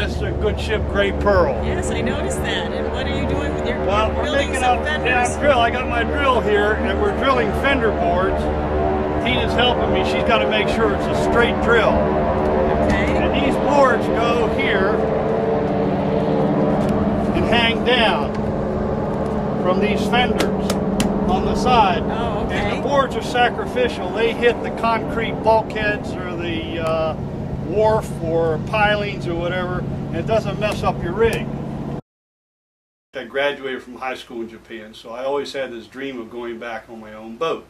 This is a good ship, Great Pearl. Yes, I noticed that. And what are you doing with your Well, we're building making some a fenders? drill. I got my drill here, and we're drilling fender boards. Tina's helping me. She's got to make sure it's a straight drill. Okay. And these boards go here and hang down from these fenders on the side. Oh, okay. And the boards are sacrificial. They hit the concrete bulkheads or the wharf or pilings or whatever, and it doesn't mess up your rig. I graduated from high school in Japan, so I always had this dream of going back on my own boat.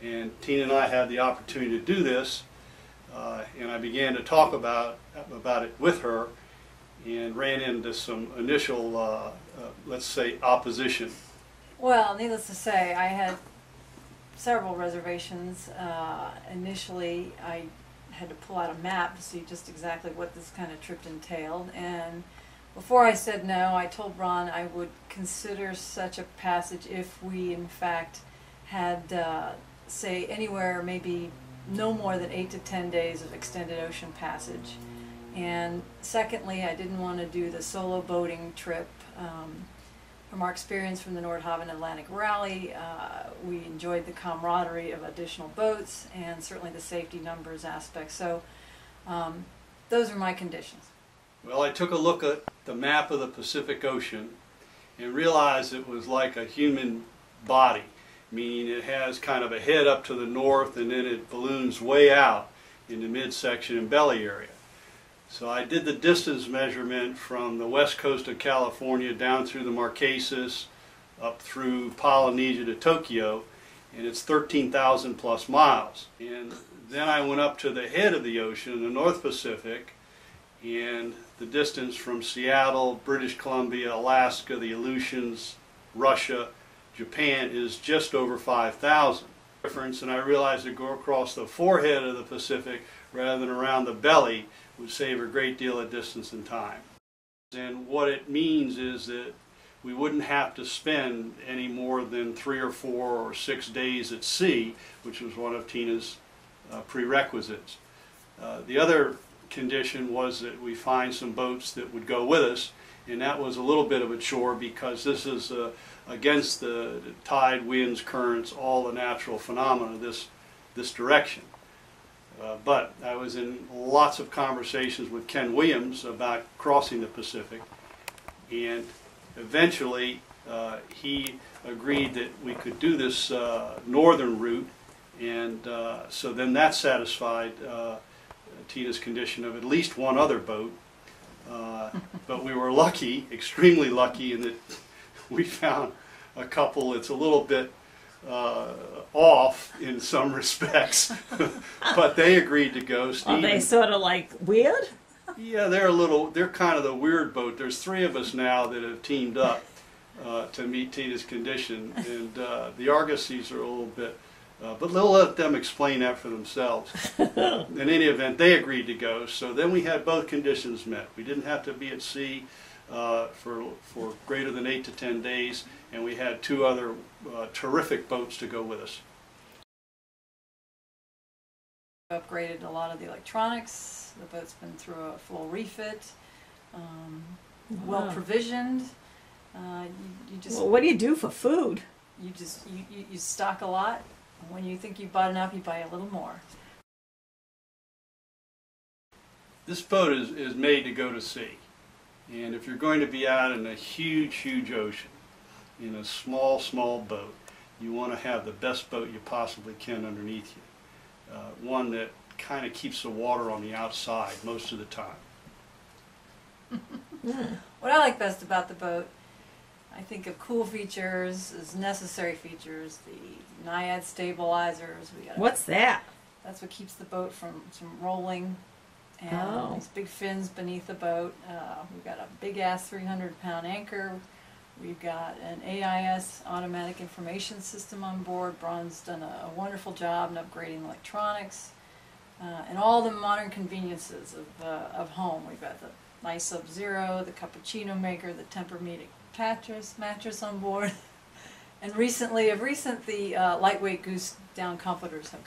And Tina and I had the opportunity to do this, and I began to talk about it with her and ran into some initial, let's say, opposition. Well, needless to say, I had several reservations. Initially, I had to pull out a map to see just exactly what this kind of trip entailed, and before I said no, I told Braun I would consider such a passage if we in fact had say anywhere maybe no more than 8 to 10 days of extended ocean passage. And secondly, I didn't want to do the solo boating trip. From our experience from the Nordhavn Atlantic Rally, we enjoyed the camaraderie of additional boats and certainly the safety numbers aspect. So those are my conditions. Well, I took a look at the map of the Pacific Ocean and realized it was like a human body, meaning it has kind of a head up to the north and then it balloons way out in the midsection and belly area. So I did the distance measurement from the west coast of California down through the Marquesas, up through Polynesia to Tokyo, and it's 13,000 plus miles. And then I went up to the head of the ocean in the North Pacific, and the distance from Seattle, British Columbia, Alaska, the Aleutians, Russia, Japan is just over 5,000. And I realized to go across the forehead of the Pacific rather than around the belly would save a great deal of distance and time. And what it means is that we wouldn't have to spend any more than 3 or 4 or 6 days at sea, which was one of Tina's prerequisites. The other condition was that we find some boats that would go with us, and that was a little bit of a chore because this is against the tide, winds, currents, all the natural phenomena this direction. But I was in lots of conversations with Ken Williams about crossing the Pacific, and eventually he agreed that we could do this northern route, and so then that satisfied Tina's condition of at least one other boat. But we were lucky, extremely lucky, in that we found a couple that's a little bit off in some respects, but they agreed to go. Are they sort of like weird? Yeah, they're kind of the weird boat. There's 3 of us now that have teamed up to meet Tina's condition, and the Argosies are a little bit, but we'll let them explain that for themselves. In any event, they agreed to go, so then we had both conditions met. We didn't have to be at sea for greater than 8 to 10 days, and we had 2 other terrific boats to go with us. Upgraded a lot of the electronics. The boat's been through a full refit, well provisioned. You just Well, what do you do for food? you stock a lot. When you think you've bought enough, you buy a little more. This boat is made to go to sea, and if you're going to be out in a huge, huge ocean in a small, small boat, you want to have the best boat you possibly can underneath you. One that kind of keeps the water on the outside most of the time. What I like best about the boat, I think of cool features as necessary features. The Naiad stabilizers. What's that? That's what keeps the boat from rolling. And these big fins beneath the boat. We've got a big ass 300-pound anchor. We've got an AIS automatic information system on board. Braun's done a wonderful job in upgrading electronics and all the modern conveniences of home. We've got the nice Sub-Zero, the cappuccino maker, the Tempur-Medic mattress on board, and of recent the lightweight goose down comforters have